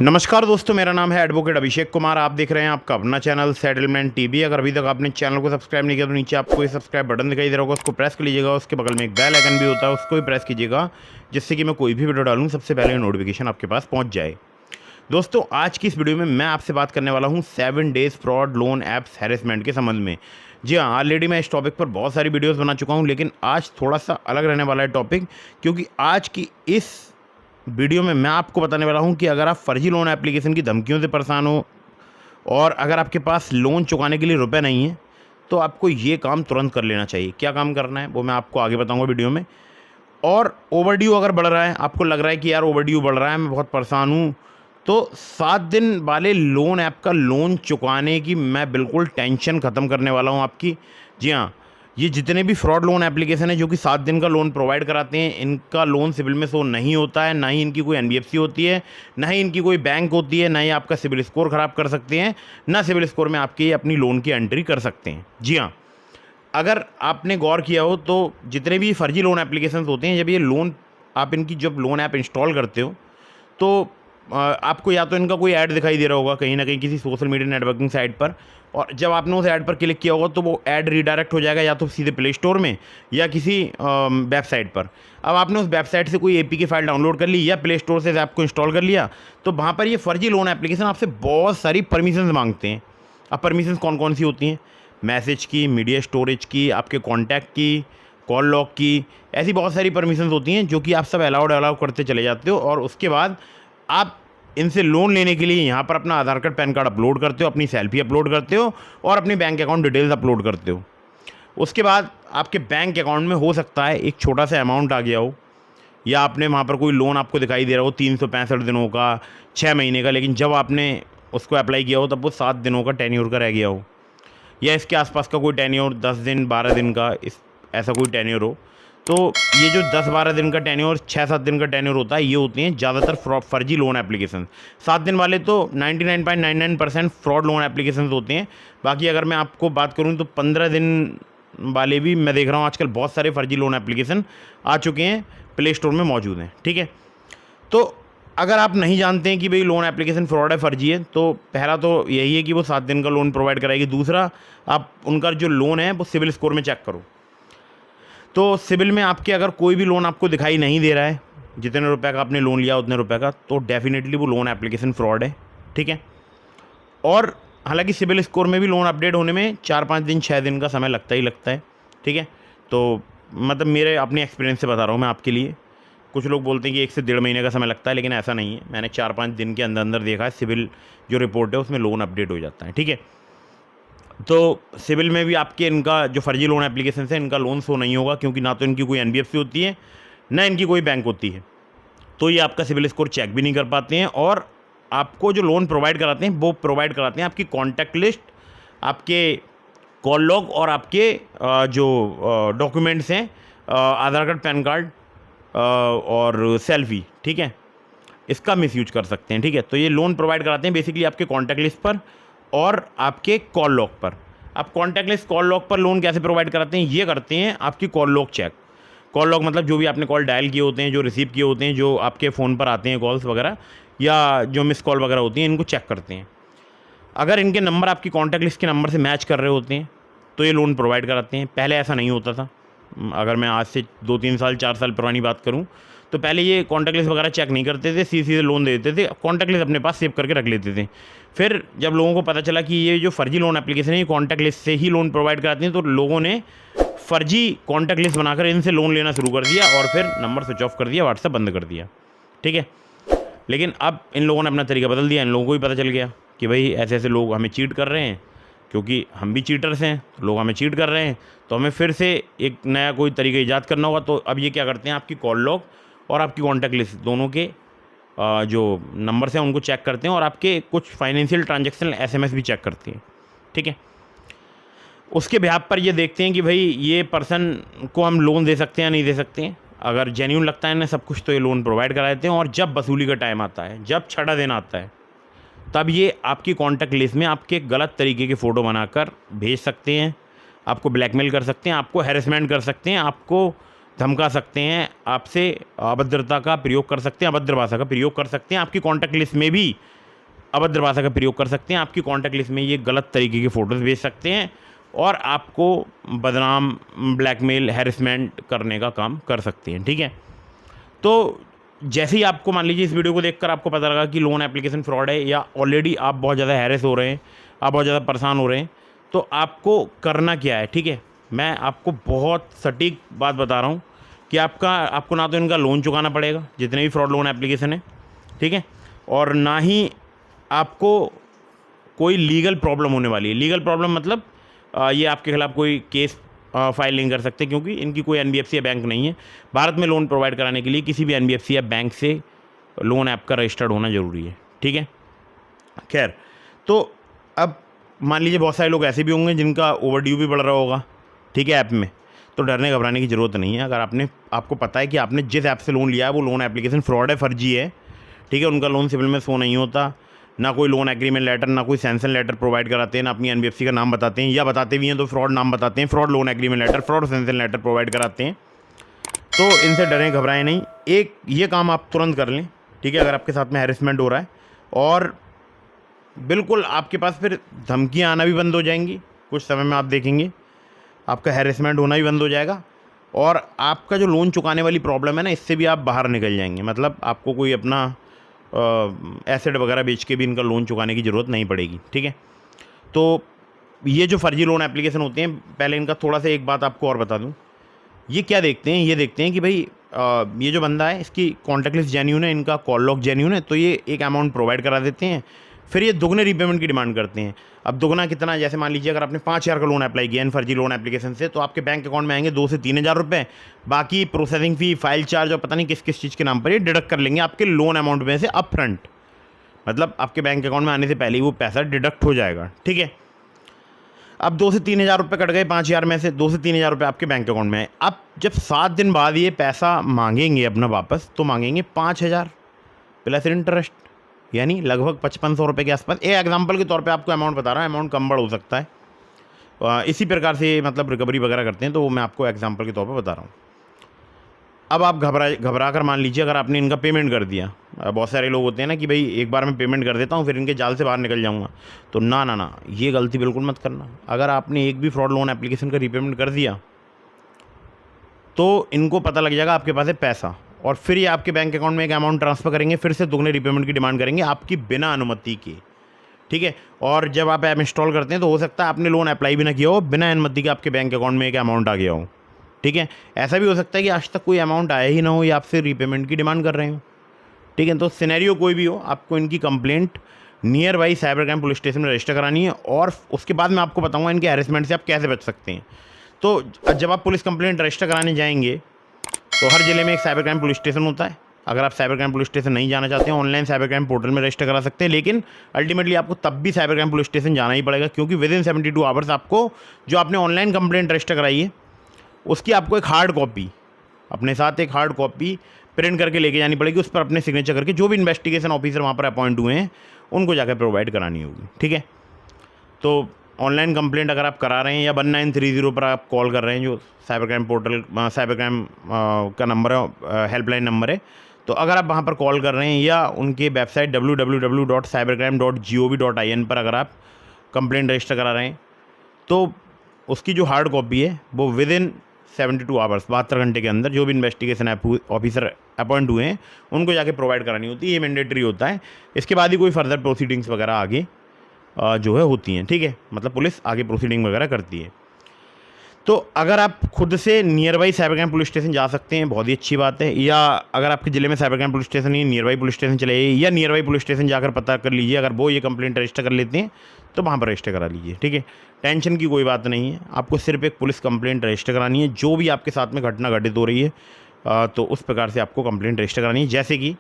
नमस्कार दोस्तों, मेरा नाम है एडवोकेट अभिषेक कुमार। आप देख रहे हैं आपका अपना चैनल सेटलमेंट टीवी। अगर अभी तक आपने चैनल को सब्सक्राइब नहीं किया तो नीचे आपको ये सब्सक्राइब बटन दिखाई दे रहा होगा, उसको प्रेस कर लीजिएगा। उसके बगल में एक बेल आइकन भी होता है, उसको भी प्रेस कीजिएगा, जिससे कि मैं कोई भी वीडियो डालूँ सबसे पहले नोटिफिकेशन आपके पास पहुँच जाए। दोस्तों, आज की इस वीडियो में मैं आपसे बात करने वाला हूँ 7 days fraud loan apps harassment के संबंध में। जी हाँ, ऑलरेडी मैं इस टॉपिक पर बहुत सारी वीडियोस बना चुका हूँ, लेकिन आज थोड़ा सा अलग रहने वाला है टॉपिक, क्योंकि आज की इस वीडियो में मैं आपको बताने वाला हूं कि अगर आप फर्जी लोन एप्लीकेशन की धमकियों से परेशान हो और अगर आपके पास लोन चुकाने के लिए रुपए नहीं है, तो आपको ये काम तुरंत कर लेना चाहिए। क्या काम करना है वो मैं आपको आगे बताऊंगा वीडियो में। और ओवरड्यू अगर बढ़ रहा है, आपको लग रहा है कि यार ओवरड्यू बढ़ रहा है, मैं बहुत परेशान हूँ, तो 7 दिन वाले लोन ऐप का लोन चुकाने की मैं बिल्कुल टेंशन ख़त्म करने वाला हूँ आपकी। जी हाँ, ये जितने भी फ्रॉड लोन एप्लीकेशन है जो कि 7 दिन का लोन प्रोवाइड कराते हैं, इनका लोन सिविल में शो नहीं होता है, ना ही इनकी कोई एनबीएफसी होती है, ना ही इनकी कोई बैंक होती है, ना ही आपका सिविल स्कोर ख़राब कर सकते हैं, ना सिविल स्कोर में आपकी अपनी लोन की एंट्री कर सकते हैं। जी हाँ, अगर आपने गौर किया हो तो जितने भी फर्जी लोन एप्लीकेशंस होते हैं, जब ये लोन आप इनकी जब लोन ऐप इंस्टॉल करते हो तो आपको या तो इनका कोई ऐड दिखाई दे रहा होगा कहीं ना कहीं किसी सोशल मीडिया नेटवर्किंग साइट पर, और जब आपने उस ऐड पर क्लिक किया होगा तो वो ऐड रीडायरेक्ट हो जाएगा या तो सीधे प्ले स्टोर में या किसी वेबसाइट पर। अब आपने उस वेबसाइट से कोई एपीके फाइल डाउनलोड कर ली या प्ले स्टोर से ऐप को इंस्टॉल कर लिया, तो वहाँ पर ये फर्जी लोन एप्लीकेशन आपसे बहुत सारी परमिशंस मांगते हैं। अब परमिशंस कौन कौन सी होती हैं? मैसेज की, मीडिया स्टोरेज की, आपके कॉन्टैक्ट की, कॉल लॉग की, ऐसी बहुत सारी परमिशंस होती हैं जो कि आप सब अलाउ करते चले जाते हो। और उसके बाद आप इनसे लोन लेने के लिए यहाँ पर अपना आधार कार्ड, पैन कार्ड अपलोड करते हो, अपनी सेल्फी अपलोड करते हो और अपनी बैंक अकाउंट डिटेल्स अपलोड करते हो। उसके बाद आपके बैंक अकाउंट में हो सकता है एक छोटा सा अमाउंट आ गया हो, या आपने वहाँ पर कोई लोन आपको दिखाई दे रहा हो 365 दिनों का, 6 महीने का, लेकिन जब आपने उसको अप्लाई किया हो तब वो 7 दिनों का टेन्योर का रह गया हो, या इसके आसपास का कोई टेन्योर 10 दिन 12 दिन का, इस ऐसा कोई टेन्योर हो। तो ये जो 10-12 दिन का टेन्योर, 6-7 दिन का टेन्योर होता है, ये होते हैं ज़्यादातर फर्जी लोन एप्लीकेशन। 7 दिन वाले तो 99.99% फ्रॉड लोन एप्लीकेशन होते हैं। बाकी अगर मैं आपको बात करूँ तो 15 दिन वाले भी मैं देख रहा हूँ आजकल बहुत सारे फर्जी लोन एप्लीकेशन आ चुके हैं, प्ले स्टोर में मौजूद हैं। ठीक है, तो अगर आप नहीं जानते हैं कि भाई लोन एप्लीकेशन फ्रॉड है, फर्जी है, तो पहला तो यही है कि वो 7 दिन का लोन प्रोवाइड कराएगी। दूसरा, आप उनका जो लोन है वो सिविल स्कोर में चेक करो। तो सिविल में आपके अगर कोई भी लोन आपको दिखाई नहीं दे रहा है, जितने रुपए का आपने लोन लिया उतने रुपए का, तो डेफिनेटली वो लोन एप्लीकेशन फ्रॉड है। ठीक है, और हालांकि सिविल स्कोर में भी लोन अपडेट होने में 4-5 दिन 6 दिन का समय लगता ही लगता है। ठीक है, तो मतलब मेरे अपने एक्सपीरियंस से बता रहा हूँ मैं आपके लिए। कुछ लोग बोलते हैं कि 1 से 1.5 महीने का समय लगता है, लेकिन ऐसा नहीं है। मैंने 4-5 दिन के अंदर अंदर देखा है, सिविल जो रिपोर्ट है उसमें लोन अपडेट हो जाता है। ठीक है, तो सिविल में भी आपके इनका जो फर्जी लोन एप्लीकेशन है, इनका लोन शो नहीं होगा, क्योंकि ना तो इनकी कोई एनबीएफसी होती है, ना इनकी कोई बैंक होती है। तो ये आपका सिविल स्कोर चेक भी नहीं कर पाते हैं, और आपको जो लोन प्रोवाइड कराते हैं वो प्रोवाइड कराते हैं आपकी कॉन्टैक्ट लिस्ट, आपके कॉल लॉग और आपके जो डॉक्यूमेंट्स हैं, आधार कार्ड, पैन कार्ड और सेल्फी। ठीक है, इसका मिसयूज कर सकते हैं। ठीक है, तो ये लोन प्रोवाइड कराते हैं बेसिकली आपके कॉन्टैक्ट लिस्ट पर और आपके कॉल लॉग पर। आप कॉन्टैक्ट लिस्ट, कॉल लॉग पर लोन कैसे प्रोवाइड कराते हैं? ये करते हैं आपकी call log check. Call log मतलब जो भी आपने कॉल डायल किए होते हैं, जो रिसीव किए होते हैं, जो आपके फ़ोन पर आते हैं कॉल्स वगैरह, या जो मिस कॉल वगैरह होती हैं, इनको चेक करते हैं। अगर इनके नंबर आपकी कॉन्टैक्ट लिस्ट के नंबर से मैच कर रहे होते हैं तो ये लोन प्रोवाइड कराते हैं। पहले ऐसा नहीं होता था। अगर मैं आज से 2-3 साल 4 साल पुरानी बात करूं तो पहले ये कॉन्टैक्ट लिस्ट वगैरह चेक नहीं करते थे, सीधे लोन दे देते थे, कॉन्टैक्ट लिस्ट अपने पास सेव करके रख लेते थे। फिर जब लोगों को पता चला कि ये जो फर्जी लोन एप्लीकेशन है ये कॉन्टैक्ट लिस्ट से ही लोन प्रोवाइड कराती हैं, तो लोगों ने फर्जी कॉन्टैक्ट लिस्ट बनाकर इनसे लोन लेना शुरू कर दिया और फिर नंबर स्विच ऑफ कर दिया, व्हाट्सएप बंद कर दिया। ठीक है, लेकिन अब इन लोगों ने अपना तरीका बदल दिया। इन लोगों को भी पता चल गया कि भाई ऐसे ऐसे लोग हमें चीट कर रहे हैं, क्योंकि हम भी चीटर्स हैं, तो लोग हमें चीट कर रहे हैं, तो हमें फिर से एक नया कोई तरीका ईजाद करना होगा। तो अब ये क्या करते हैं, आपकी कॉल लॉग और आपकी कॉन्टैक्ट लिस्ट दोनों के जो नंबर्स हैं उनको चेक करते हैं, और आपके कुछ फाइनेंशियल ट्रांजैक्शन एसएमएस भी चेक करते हैं। ठीक है, उसके बिहाफ पर ये देखते हैं कि भाई ये पर्सन को हम लोन दे सकते हैं या नहीं दे सकते हैं। अगर जेन्यून लगता है इन्हें सब कुछ तो ये लोन प्रोवाइड करा देते हैं, और जब वसूली का टाइम आता है, जब छठा दिन आता है, तब ये आपकी कॉन्टैक्ट लिस्ट में आपके गलत तरीके के फ़ोटो बनाकर भेज सकते हैं, आपको ब्लैकमेल कर सकते हैं, आपको हैरेसमेंट कर सकते हैं, आपको धमका सकते हैं, आपसे अभद्रता का प्रयोग कर सकते हैं, अभद्र भाषा का प्रयोग कर सकते हैं, आपकी कॉन्टैक्ट लिस्ट में भी अभद्र भाषा का प्रयोग कर सकते हैं, आपकी कॉन्टैक्ट लिस्ट में ये गलत तरीके की फ़ोटोज़ भेज सकते हैं और आपको बदनाम, ब्लैकमेल, हैरेसमेंट करने का काम कर सकते हैं। ठीक है, तो जैसे ही आपको मान लीजिए इस वीडियो को देखकर आपको पता लगा कि लोन एप्लीकेशन फ्रॉड है या ऑलरेडी आप बहुत ज़्यादा हैरेस हो रहे हैं, आप बहुत ज़्यादा परेशान हो रहे हैं, तो आपको करना क्या है। ठीक है, मैं आपको बहुत सटीक बात बता रहा हूँ कि आपको ना तो इनका लोन चुकाना पड़ेगा जितने भी फ्रॉड लोन एप्लीकेशन है, ठीक है, और ना ही आपको कोई लीगल प्रॉब्लम होने वाली है। लीगल प्रॉब्लम मतलब ये आपके खिलाफ़ कोई केस फाइल नहीं कर सकते, क्योंकि इनकी कोई एनबीएफसी या बैंक नहीं है। भारत में लोन प्रोवाइड कराने के लिए किसी भी एनबीएफसी या बैंक से लोन ऐप का रजिस्टर्ड होना ज़रूरी है। ठीक है, खैर, तो अब मान लीजिए बहुत सारे लोग ऐसे भी होंगे जिनका ओवरड्यू भी बढ़ रहा होगा, ठीक है, ऐप में, तो डरने घबराने की ज़रूरत नहीं है। अगर आपको पता है कि आपने जिस ऐप से लोन लिया है वो लोन एप्लीकेशन फ्रॉड है, फर्जी है, ठीक है, उनका लोन सिविल में शो नहीं होता, ना कोई लोन एग्रीमेंट लेटर, ना कोई सैंक्शन लेटर प्रोवाइड कराते हैं, ना अपनी एनबीएफसी का नाम बताते हैं, या बताते भी हैं तो फ्रॉड नाम बताते हैं, fraud loan agreement letter, fraud sanction letter provide कराते हैं, तो इनसे डरें घबराएं नहीं। एक ये काम आप तुरंत कर लें, ठीक है, अगर आपके साथ में हैरेसमेंट हो रहा है, और बिल्कुल आपके पास फिर धमकियाँ आना भी बंद हो जाएंगी। कुछ समय में आप देखेंगे आपका हैरेसमेंट होना भी बंद हो जाएगा, और आपका जो लोन चुकाने वाली प्रॉब्लम है ना, इससे भी आप बाहर निकल जाएंगे। मतलब आपको कोई अपना एसेट वगैरह बेच के भी इनका लोन चुकाने की ज़रूरत नहीं पड़ेगी। ठीक है, तो ये जो फर्जी लोन एप्लीकेशन होते हैं, पहले इनका थोड़ा सा एक बात आपको और बता दूं, ये क्या देखते हैं, ये देखते हैं कि भाई ये जो बंदा है इसकी कॉन्टैक्ट लिस्ट जेन्यून है, इनका कॉल लॉग जेन्यून है, तो ये एक अमाउंट प्रोवाइड करा देते हैं, फिर ये दुगने रीपेमेंट की डिमांड करते हैं। अब दुगना कितना, जैसे मान लीजिए अगर आपने 5,000 का लोन अप्लाई किया इन फर्जी लोन एप्लीकेशन से, तो आपके बैंक अकाउंट में आएंगे 2 से 3,000 रुपये, बाकी प्रोसेसिंग फ़ी, फाइल चार्ज और पता नहीं किस किस चीज़ के नाम पर ये डिडक्ट कर लेंगे आपके लोन अमाउंट में से अप फ्रंट। मतलब आपके बैंक अकाउंट में आने से पहले ही वो पैसा डिडक्ट हो जाएगा। ठीक है, अब 2 से 3,000 रुपये कट गए 5,000 में से, 2 से 3,000 रुपये आपके बैंक अकाउंट में है। अब जब 7 दिन बाद ये पैसा मांगेंगे अपना वापस, तो मांगेंगे 5,000 प्लस इंटरेस्ट, यानी लगभग 5,500 रुपये के आसपास। एक एग्जांपल के तौर पे आपको अमाउंट बता रहा हूँ, अमाउंट कम बढ़ हो सकता है। इसी प्रकार से मतलब रिकवरी वगैरह करते हैं, तो वो मैं आपको एग्जांपल के तौर पे बता रहा हूँ। अब आप घबरा कर मान लीजिए अगर आपने इनका पेमेंट कर दिया, बहुत सारे लोग होते हैं ना कि भाई एक बार मैं पेमेंट कर देता हूँ फिर इनके जाल से बाहर निकल जाऊँगा, तो ना ना ना, ये गलती बिल्कुल मत करना। अगर आपने एक भी फ्रॉड लोन एप्लीकेशन का रीपेमेंट कर दिया तो इनको पता लग जाएगा आपके पास है पैसा, और फिर ये आपके बैंक अकाउंट में एक अमाउंट ट्रांसफ़र करेंगे, फिर से दुगने रीपेमेंट की डिमांड करेंगे आपकी बिना अनुमति के। ठीक है, और जब आप ऐप इंस्टॉल करते हैं तो हो सकता है आपने लोन अप्लाई भी ना किया हो, बिना अनुमति के आपके बैंक अकाउंट में एक अमाउंट आ गया हो। ठीक है, ऐसा भी हो सकता है कि आज तक कोई अमाउंट आया ही ना हो, या आपसे रीपेमेंट की डिमांड कर रहे हो। ठीक है, तो सिनेरियो कोई भी हो, आपको इनकी complaint near by cyber crime police station में रजिस्टर करानी है, और उसके बाद मैं आपको बताऊँगा इनके हैरेसमेंट से आप कैसे बच सकते हैं। तो जब आप पुलिस कंप्लेंट रजिस्टर कराने जाएंगे तो हर ज़िले में एक साइबर क्राइम पुलिस स्टेशन होता है। अगर आप साइबर क्राइम पुलिस स्टेशन नहीं जाना चाहते हैं, ऑनलाइन साइबर क्राइम पोर्टल में रजिस्टर करा सकते हैं, लेकिन अल्टीमेटली आपको तब भी साइबर क्राइम पुलिस स्टेशन जाना ही पड़ेगा, क्योंकि विद इन 72 आवर्स आपको जो आपने ऑनलाइन कंप्लेंट रजिस्टर कराई है उसकी आपको एक हार्ड कॉपी अपने साथ, एक हार्ड कॉपी प्रिंट करके लेके जानी पड़ेगी, उस पर अपने सिग्नेचर करके जो भी इन्वेस्टिगेशन ऑफिसर वहाँ पर अपॉइंट हुए हैं उनको जाकर प्रोवाइड करानी होगी। ठीक है, तो ऑनलाइन कंप्लेंट अगर आप करा रहे हैं या 1930 पर आप कॉल कर रहे हैं, जो cyber crime portal, cyber crime का नंबर है, हेल्पलाइन नंबर है, तो अगर आप वहाँ पर कॉल कर रहे हैं या उनके वेबसाइट www.cybercrime.gov.in पर अगर आप कंप्लेंट रजिस्टर करा रहे हैं, तो उसकी जो हार्ड कॉपी है वो विद इन 72 आवर्स, 72 घंटे के अंदर जो भी इन्वेस्टिगेशन ऑफिसर अपॉइंट हुए हैं उनको जाके प्रोवाइड करानी होती है। ये मैंडेटरी होता है। इसके बाद ही कोई फर्दर प्रोसीडिंग्स वगैरह आगे जो है होती हैं। ठीक है, मतलब पुलिस आगे प्रोसीडिंग वगैरह करती है। तो अगर आप खुद से near by cyber crime police station जा सकते हैं, बहुत ही अच्छी बात है। या अगर आपके ज़िले में साइबर क्राइम पुलिस स्टेशन नहीं, नियर बाई पुलिस स्टेशन चले जाइए, या नियर बाई पुलिस स्टेशन जाकर पता कर लीजिए, अगर वो ये कंप्लेंट रजिस्टर कर लेते हैं तो वहाँ पर रजिस्टर करा लीजिए। ठीक है, टेंशन की कोई बात नहीं है, आपको सिर्फ एक पुलिस कंप्लेंट रजिस्टर करानी है। जो भी आपके साथ में घटना घटित हो रही है तो उस प्रकार से आपको कंप्लेंट रजिस्टर करानी है। जैसे कि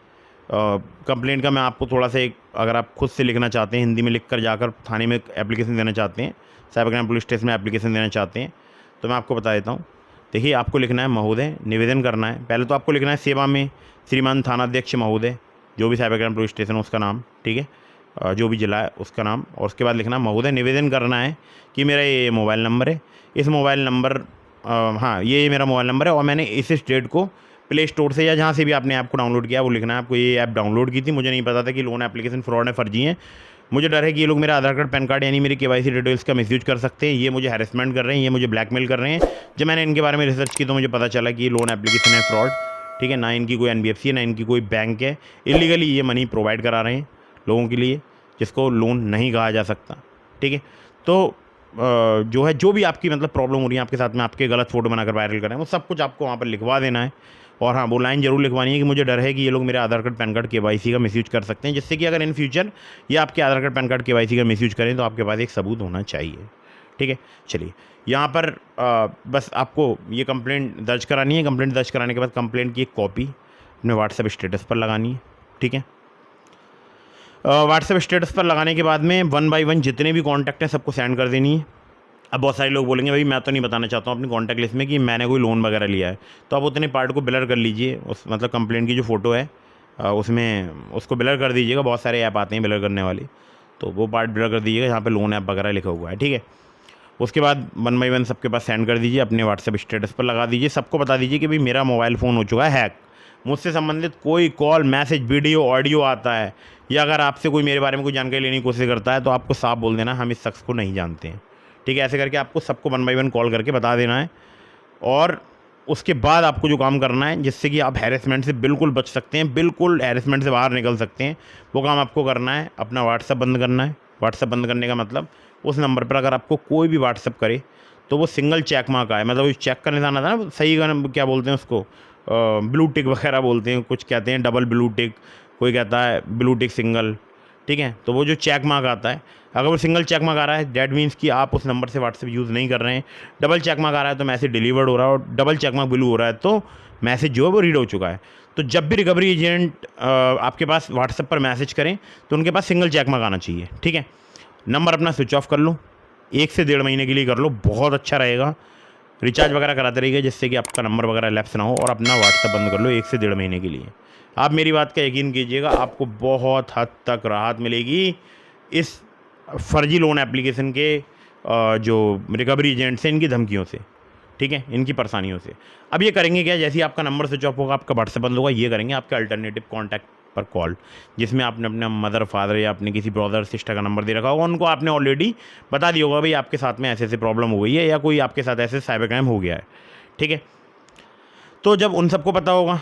कंप्लेंट का मैं आपको थोड़ा सा एक, अगर आप खुद से लिखना चाहते हैं, हिंदी में लिख कर जाकर थाने में एप्लीकेशन देना चाहते हैं, साइबर क्राइम पुलिस स्टेशन में एप्लीकेशन देना चाहते हैं, तो मैं आपको बता देता हूँ। देखिए, आपको लिखना है महोदय, निवेदन करना है। पहले तो आपको लिखना है सेवा में श्रीमान थानाध्यक्ष महोदय, जो भी साइबर क्राइम पुलिस स्टेशन है उसका नाम, ठीक है, जो भी जिला है उसका नाम, और उसके बाद लिखना महोदय निवेदन करना है कि मेरा ये मोबाइल नंबर है, इस मोबाइल नंबर हाँ, ये मेरा मोबाइल नंबर है और मैंने इस डेट को प्ले स्टोर से या जहाँ से भी आपने ऐप को डाउनलोड किया वो लिखना है आपको, ये ऐप डाउनलोड की थी। मुझे नहीं पता था कि लोन एप्लीकेशन फ्रॉड है, फर्जी है। मुझे डर है कि ये लोग मेरा आधार कार्ड, पैन कार्ड यानी मेरी केवाईसी डिटेल्स का मिसयूज कर सकते हैं। ये मुझे हैरेसमेंट कर रहे हैं, ये मुझे ब्लैकमेल कर रहे हैं। जब मैंने इनके बारे में रिसर्च की तो मुझे पता चला कि ये लोन एप्लीकेशन है फ्रॉड, ठीक है। ना इनकी कोई एनबीएफसी है, ना इनकी कोई बैंक है। इलीगली ये मनी प्रोवाइड करा रहे हैं लोगों के लिए, जिसको लोन नहीं कहा जा सकता, ठीक है। तो जो है, जो भी आपकी मतलब प्रॉब्लम हो रही है आपके साथ में, आपके गलत फ़ोटो बनाकर वायरल कर रहे हैं, वो सब कुछ आपको वहाँ पर लिखवा देना है। और हाँ, वो लाइन ज़रूर लिखवानी है कि मुझे डर है कि ये लोग मेरे आधार कार्ड, पैन कार्ड, केवाईसी का मिसयूज कर सकते हैं, जिससे कि अगर इन फ्यूचर ये आपके आधार कार्ड, पैन कार्ड, केवाईसी का मिसयूज करें तो आपके पास एक सबूत होना चाहिए, ठीक है। चलिए, यहाँ पर बस आपको ये कंप्लेंट दर्ज करानी है। कंप्लेंट दर्ज कराने के बाद कंप्लेंट की एक कॉपी अपने व्हाट्सएप स्टेटस पर लगानी है, ठीक है। व्हाट्सएप स्टेटस पर लगाने के बाद में 1 बाय 1 जितने भी कॉन्टैक्ट हैं सबको सेंड कर देनी है। अब बहुत सारे लोग बोलेंगे भाई मैं तो नहीं बताना चाहता हूँ अपनी कॉन्टैक्ट लिस्ट में कि मैंने कोई लोन वगैरह लिया है, तो आप उतने पार्ट को ब्लर कर लीजिए। उस मतलब कंप्लेंट की जो फ़ोटो है उसमें उसको ब्लर कर दीजिएगा। बहुत सारे ऐप आते हैं ब्लर करने वाले, तो वो पार्ट ब्लर कर दीजिएगा जहाँ पे लोन ऐप वगैरह लिखा हुआ है, ठीक है। उसके बाद 1 बाय 1 सबके पास सेंड कर दीजिए, अपने व्हाट्सएप स्टेटस पर लगा दीजिए। सबको बता दीजिए कि भाई मेरा मोबाइल फ़ोन हो चुका है हैक। मुझसे संबंधित कोई कॉल, मैसेज, वीडियो, ऑडियो आता है या अगर आपसे कोई मेरे बारे में कोई जानकारी लेने की कोशिश करता है तो आपको साफ बोल देना हम इस शख्स को नहीं जानते हैं, ठीक है। ऐसे करके आपको सबको 1 बाय 1 कॉल करके बता देना है। और उसके बाद आपको जो काम करना है जिससे कि आप हैरेसमेंट से बिल्कुल बच सकते हैं, बिल्कुल हैरेसमेंट से बाहर निकल सकते हैं, वो काम आपको करना है। अपना व्हाट्सएप बंद करना है। व्हाट्सएप बंद करने का मतलब उस नंबर पर अगर आपको कोई भी व्हाट्सएप करे तो वो सिंगल चेक मार्क आए, मतलब उस चेक का निशान आता है ना, सही का क्या बोलते हैं उसको, ब्लू टिक वगैरह बोलते हैं, कुछ कहते हैं डबल ब्लू टिक, कोई कहता है ब्लू टिक सिंगल, ठीक है। तो वो जो चेक मार्क आता है, अगर वो सिंगल चेक मार्क आ रहा है दैट मीन्स कि आप उस नंबर से व्हाट्सएप यूज़ नहीं कर रहे हैं। डबल चेक मार्क आ रहा है तो मैसेज डिलीवर्ड हो रहा है, और डबल चेक मार्क ब्लू हो रहा है तो मैसेज जो है वो रीड हो चुका है। तो जब भी रिकवरी एजेंट आपके पास व्हाट्सएप पर मैसेज करें तो उनके पास सिंगल चेक मार्क आना चाहिए, ठीक है। नंबर अपना स्विच ऑफ कर लो, 1 से 1.5 महीने के लिए कर लो, बहुत अच्छा रहेगा। रिचार्ज वगैरह कराते रहिए जिससे कि आपका नंबर वगैरह लैप्स ना हो, और अपना व्हाट्सएप बंद कर लो 1 से 1.5 महीने के लिए। आप मेरी बात का यकीन कीजिएगा, आपको बहुत हद तक राहत मिलेगी इस फर्जी लोन एप्लीकेशन के जो रिकवरी एजेंट्स हैं इनकी धमकियों से, ठीक है, इनकी परेशानियों से। अब ये करेंगे क्या, जैसे ही आपका नंबर स्विच ऑफ होगा, आपका व्हाट्सएप बंद होगा, ये करेंगे आपके अल्टरनेटिव कॉन्टैक्ट पर कॉल, जिसमें आपने अपने मदर, फादर या अपने किसी ब्रदर, सिस्टर का नंबर दे रखा होगा। उनको आपने ऑलरेडी बता दिया होगा भाई आपके साथ में ऐसे ऐसे प्रॉब्लम हो गई है या कोई आपके साथ ऐसे साइबर क्राइम हो गया है, ठीक है। तो जब उन सबको पता होगा,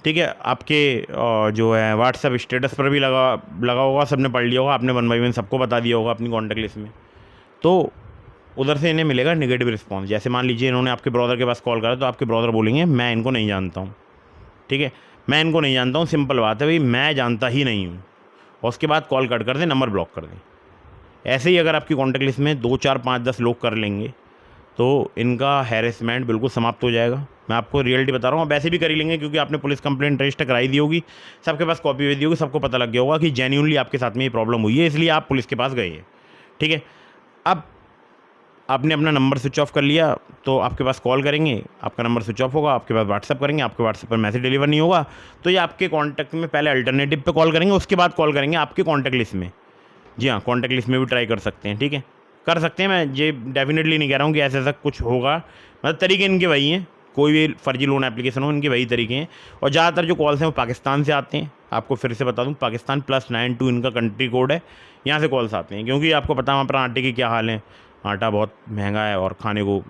ठीक है, आपके जो है व्हाट्सएप स्टेटस पर भी लगा होगा, सबने पढ़ लिया होगा, आपने 1 बाय 1 सबको बता दिया होगा अपनी कॉन्टैक्ट लिस्ट में, तो उधर से इन्हें मिलेगा नेगेटिव रिस्पॉन्स। जैसे मान लीजिए इन्होंने आपके ब्रदर के पास कॉल करा तो आपके ब्रदर बोलेंगे मैं इनको नहीं जानता हूँ, ठीक है, मैं इनको नहीं जानता हूँ, सिंपल बात है भाई, मैं जानता ही नहीं हूँ। और उसके बाद कॉल कट कर दें, नंबर ब्लॉक कर दें। ऐसे ही अगर आपकी कॉन्टैक्ट लिस्ट में 2, 4, 5, 10 लोग कर लेंगे तो इनका हैरेसमेंट बिल्कुल समाप्त हो जाएगा। मैं आपको रियलिटी बता रहा हूँ, वैसे भी कर ही लेंगे क्योंकि आपने पुलिस कंप्लेंट रजिस्टर कराई दी होगी, सबके पास कॉपी भेज दी होगी, सबको पता लग गया होगा कि जेन्युइनली आपके साथ में ये प्रॉब्लम हुई है, इसलिए आप पुलिस के पास गए हैं, ठीक है। अब आपने अपना नंबर स्विच ऑफ कर लिया तो आपके पास कॉल करेंगे, आपका नंबर स्विच ऑफ होगा, आपके पास व्हाट्सएप करेंगे, आपके व्हाट्सएप पर मैसेज डिलीवर नहीं होगा तो ये आपके कॉन्टैक्ट में पहले अल्टरनेटिव पे कॉल करेंगे, उसके बाद कॉल करेंगे आपके कॉन्टैक्ट लिस्ट में। जी हाँ, कॉन्टैक्ट लिस्ट में भी ट्राई कर सकते हैं, ठीक है, कर सकते हैं। मैं ये डेफिनेटली नहीं कह रहा हूँ कि ऐसा ऐसा कुछ होगा, मतलब तरीके इनके वही हैं, कोई भी फर्जी लोन एप्लीकेशन हो इनके वही तरीके हैं। और ज़्यादातर जो कॉल्स हैं वो पाकिस्तान से आते हैं। आपको फिर से बता दूं, पाकिस्तान +92 इनका कंट्री कोड है, यहाँ से कॉल्स आते हैं, क्योंकि आपको पता है वहाँ पर आटे की क्या हाल है, आटा बहुत महंगा है और खाने को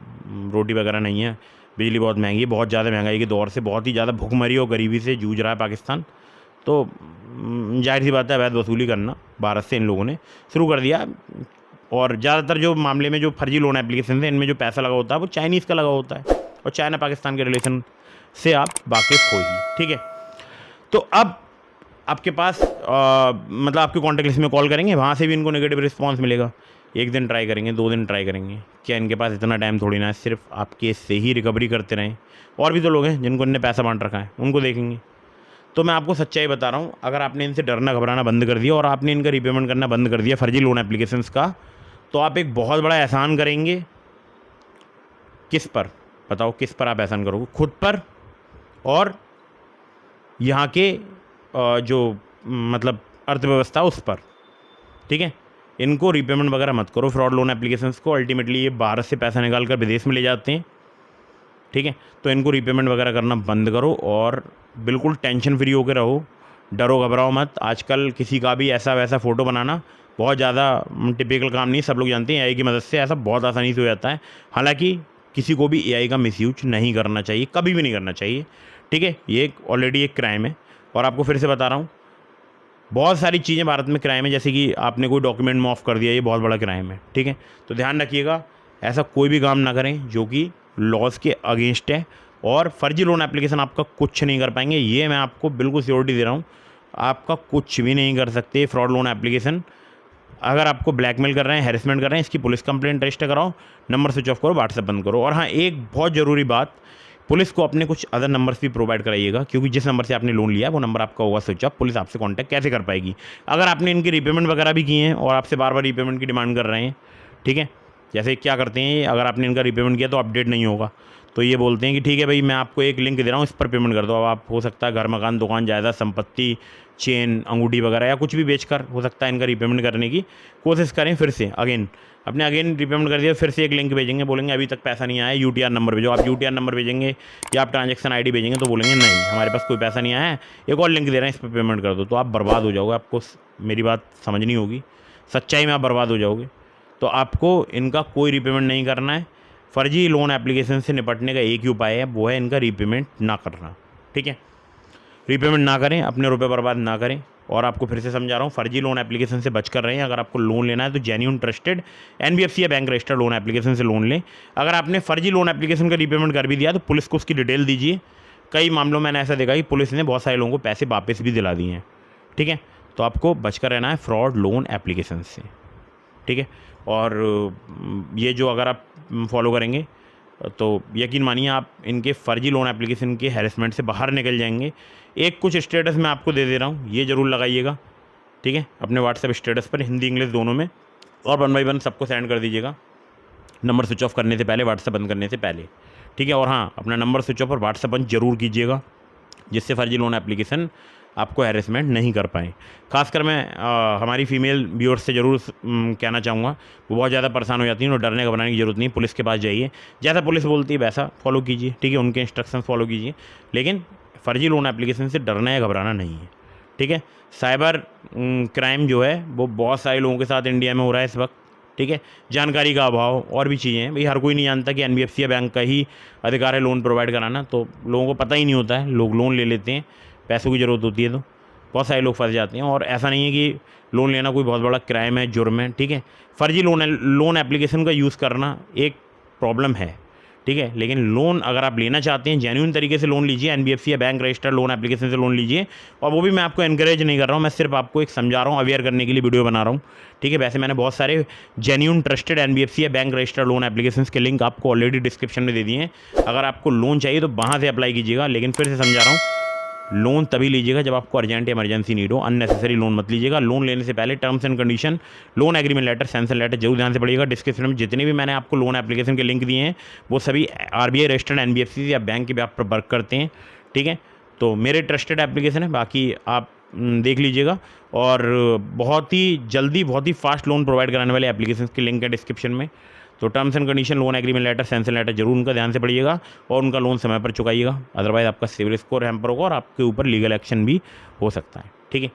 रोटी वगैरह नहीं है, बिजली बहुत महंगी है, बहुत ज़्यादा महंगाई के दौर से बहुत ही ज़्यादा भुखमरी और गरीबी से जूझ रहा है पाकिस्तान। तो जाहिर सी बात है अवैध वसूली करना भारत से इन लोगों ने शुरू कर दिया। और ज़्यादातर जो मामले में जो फर्जी लोन एप्लीकेशन है इनमें जो पैसा लगा होता है वो चाइनीज़ का लगा होता है, और चाइना पाकिस्तान के रिलेशन से आप वाकिफ़ हो ही, ठीक है। तो अब आपके पास मतलब आपके कॉन्टैक्ट लिस्ट में कॉल करेंगे, वहाँ से भी इनको नेगेटिव रिस्पांस मिलेगा। 1 दिन ट्राई करेंगे, 2 दिन ट्राई करेंगे, क्या इनके पास इतना टाइम थोड़ी ना है, सिर्फ आपके से ही रिकवरी करते रहें। और भी तो लोग हैं जिनको इनने पैसा बांट रखा है, उनको देखेंगे। तो मैं आपको सच्चाई बता रहा हूँ, अगर आपने इनसे डरना घबराना बंद कर दिया और आपने इनका रीपेमेंट करना बंद कर दिया फर्जी लोन एप्लीकेशंस का, तो आप एक बहुत बड़ा एहसान करेंगे। किस पर बताओ, किस पर आप एहसान करोगे? खुद पर और यहाँ के जो मतलब अर्थव्यवस्था उस पर, ठीक है। इनको रीपेमेंट वगैरह मत करो फ्रॉड लोन एप्लीकेशंस को। अल्टीमेटली ये भारत से पैसा निकाल कर विदेश में ले जाते हैं, ठीक है। तो इनको रीपेमेंट वगैरह करना बंद करो और बिल्कुल टेंशन फ्री होकर रहो, डरो घबराओ मत। आजकल किसी का भी ऐसा वैसा फ़ोटो बनाना बहुत ज़्यादा टिपिकल काम नहीं, सब लोग जानते हैं एआई की मदद से ऐसा बहुत आसानी से हो जाता है। हालांकि किसी को भी एआई का मिसयूज नहीं करना चाहिए, कभी भी नहीं करना चाहिए, ठीक है। ये ऑलरेडी एक क्राइम है और आपको फिर से बता रहा हूँ, बहुत सारी चीज़ें भारत में क्राइम है, जैसे कि आपने कोई डॉक्यूमेंट ऑफ कर दिया, ये बहुत बड़ा क्राइम है, ठीक है। तो ध्यान रखिएगा, ऐसा कोई भी काम ना करें जो कि लॉज के अगेंस्ट है, और फर्जी लोन एप्लीकेशन आपका कुछ नहीं कर पाएंगे, ये मैं आपको बिल्कुल श्योरिटी दे रहा हूँ। आपका कुछ भी नहीं कर सकते फ्रॉड लोन एप्लीकेशन। अगर आपको ब्लैकमेल कर रहे हैं, हैरेसमेंट कर रहे हैं, इसकी पुलिस कंप्लेंट रजिस्टर कराओ, नंबर स्विच ऑफ करो, व्हाट्सएप बंद करो। और हाँ, एक बहुत ज़रूरी बात, पुलिस को अपने कुछ अदर नंबर्स भी प्रोवाइड कराइएगा, क्योंकि जिस नंबर से आपने लोन लिया वो नंबर आपका होगा स्विच ऑफ, पुलिस आपसे कांटेक्ट कैसे कर पाएगी। अगर आपने इनकी रीपेमेंट वगैरह भी किए हैं और आपसे बार बार रीपेमेंट की डिमांड कर रहे हैं, ठीक है, जैसे क्या करते हैं, अगर आपने इनका रीपेमेंट किया तो अपडेट नहीं होगा, तो ये बोलते हैं कि ठीक है भाई, मैं आपको एक लिंक दे रहा हूँ, इस पर पेमेंट कर दो। अब आप हो सकता है घर मकान दुकान जायदाद संपत्ति चेन अंगूठी वगैरह या कुछ भी बेचकर हो सकता है इनका रीपेमेंट करने की कोशिश करें। फिर से अगेन रीपेमेंट कर दिया, फिर से एक लिंक भेजेंगे, बोलेंगे अभी तक पैसा नहीं आया, यूटीआर नंबर भेजो। आप यूटीआर नंबर भेजेंगे या आप ट्रांजैक्शन आईडी भेजेंगे तो बोलेंगे नहीं हमारे पास कोई पैसा नहीं आया है, एक और लिंक दे रहे हैं, इस पर पेमेंट कर दो। तो आप बर्बाद हो जाओगे, आपको मेरी बात समझनी होगी, सच्चाई में आप बर्बाद हो जाओगे। तो आपको इनका कोई रीपेमेंट नहीं करना है। फ़र्जी लोन एप्लीकेशन से निपटने का एक ही उपाय है, वो है इनका रीपेमेंट ना करना, ठीक है। रीपेमेंट ना करें, अपने रुपए बर्बाद ना करें। और आपको फिर से समझा रहा हूँ, फर्जी लोन एप्लीकेशन से बच कर रहे हैं। अगर आपको लोन लेना है तो जेन्युइन ट्रस्टेड एनबीएफसी या बैंक रजिस्टर्ड लोन एप्लीकेशन से लोन लें। अगर आपने फर्जी लोन एप्लीकेशन का रीपेमेंट कर भी दिया तो पुलिस को उसकी डिटेल दीजिए। कई मामलों में मैंने ऐसा देखा कि पुलिस ने बहुत सारे लोगों को पैसे वापस भी दिला दिए हैं, ठीक है। तो आपको बचकर रहना है फ्रॉड लोन एप्लीकेशन से, ठीक है। और ये जो अगर आप फॉलो करेंगे तो यकीन मानिए आप इनके फ़र्जी लोन एप्लीकेशन के हैरेसमेंट से बाहर निकल जाएंगे। एक कुछ स्टेटस मैं आपको दे रहा हूँ, ये ज़रूर लगाइएगा, ठीक है, अपने व्हाट्सएप स्टेटस पर, हिंदी इंग्लिश दोनों में, और 1 बाय 1 सबको सेंड कर दीजिएगा, नंबर स्विच ऑफ करने से पहले, व्हाट्सएप बंद करने से पहले, ठीक है। और हाँ, अपना नंबर स्विच ऑफ और व्हाट्सएप बंद जरूर कीजिएगा, जिससे फर्जी लोन एप्लीकेशन आपको हैरेसमेंट नहीं कर पाएँ। खासकर मैं हमारी फ़ीमेल व्यूअर्स से ज़रूर कहना चाहूँगा, वो बहुत ज़्यादा परेशान हो जाती हैं और डरने घबराने की ज़रूरत नहीं। पुलिस के पास जाइए, जैसा पुलिस बोलती है वैसा फॉलो कीजिए, ठीक है, उनके इंस्ट्रक्शंस फॉलो कीजिए, लेकिन फ़र्जी लोन एप्लीकेशन से डरना या घबराना नहीं है, ठीक है। साइबर क्राइम जो है वो बहुत सारे लोगों के साथ इंडिया में हो रहा है इस वक्त, ठीक है। जानकारी का अभाव और भी चीज़ें हैं, भाई हर कोई नहीं जानता कि एनबीएफसी या बैंक का ही अधिकार है लोन प्रोवाइड कराना, तो लोगों को पता ही नहीं होता है, लोग लोन ले लेते हैं, पैसों की ज़रूरत होती है तो बहुत सारे लोग फंस जाते हैं। और ऐसा नहीं है कि लोन लेना कोई बहुत बड़ा क्राइम है, जुर्म है, ठीक है। फर्जी लोन एप्लीकेशन का यूज़ करना एक प्रॉब्लम है, ठीक है, लेकिन लोन अगर आप लेना चाहते हैं जेन्युइन तरीके से लोन लीजिए, एनबीएफसी या बैंक रजिस्टर्ड लोन एप्लीकेशन से लोन लीजिए। और वो भी मैं आपको एनकरेज नहीं कर रहा हूँ, मैं सिर्फ आपको एक समझा रहा हूँ, अवेयर करने के लिए वीडियो बना रहा हूँ, ठीक है। वैसे मैंने बहुत सारे जेन्युइन ट्रस्टेड एनबीएफसी या बैंक रजिस्टर्ड लोन एप्लीकेशन के लिंक आपको ऑलरेडी डिस्क्रिप्शन में दे दिए हैं। अगर आपको लोन चाहिए तो वहाँ से अप्लाई कीजिएगा, लेकिन फिर से समझा रहा हूँ, लोन तभी लीजिएगा जब आपको अर्जेंट इमरजेंसी नीड हो, अननेसेसरी लोन मत लीजिएगा। लोन लेने से पहले terms and condition, loan agreement letter, sanction letter जरूर ध्यान से पढ़िएगा। डिस्क्रिप्शन में जितने भी मैंने आपको लोन एप्लीकेशन के लिंक दिए हैं वो सभी आरबीआई रजिस्टर्ड एनबीएफसी या बैंक के आप पर वर्क करते हैं, ठीक है। तो मेरे ट्रस्टेड एप्लीकेशन है, बाकी आप देख लीजिएगा। और बहुत ही जल्दी बहुत ही फास्ट लोन प्रोवाइड कराने वाले एप्लीकेशन के लिंक है डिस्क्रिप्शन में। तो terms and condition, loan agreement letter, sanction letter जरूर उनका ध्यान से पढ़िएगा और उनका लोन समय पर चुकाइएगा, अदरवाइज आपका सिविल स्कोर हैम्पर होगा और आपके ऊपर लीगल एक्शन भी हो सकता है, ठीक है।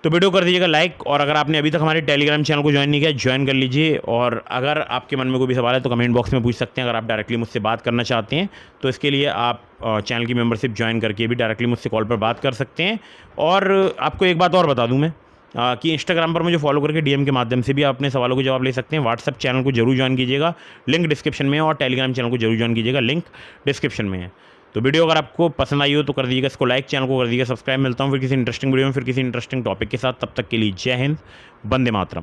तो वीडियो कर दीजिएगा लाइक, और अगर आपने अभी तक हमारे टेलीग्राम चैनल को ज्वाइन नहीं किया, ज्वाइन कर लीजिए। और अगर आपके मन में कोई भी सवाल है तो कमेंट बॉक्स में पूछ सकते हैं। अगर आप डायरेक्टली मुझसे बात करना चाहते हैं तो इसके लिए आप चैनल की मेंबरशिप ज्वाइन करके भी डायरेक्टली मुझसे कॉल पर बात कर सकते हैं। और आपको एक बात और बता दूं मैं कि इंस्टाग्राम पर मुझे फॉलो करके डीएम के माध्यम से भी आप अपने सवालों के जवाब ले सकते हैं। व्हाट्सएप चैनल को जरूर ज्वाइन कीजिएगा, लिंक डिस्क्रिप्शन में है, और टेलीग्राम चैनल को जरूर ज्वाइन कीजिएगा, लिंक डिस्क्रिप्शन में है। तो वीडियो अगर आपको पसंद आई हो तो कर दीजिएगा इसको लाइक, चैनल को कर दीजिएगा सब्सक्राइब। मिलता हूँ फिर किसी इंटरेस्टिंग वीडियो में, फिर किसी इंटरेस्टिंग टॉपिक के साथ। तब तक के लिए जय हिंद, वंदे मातरम।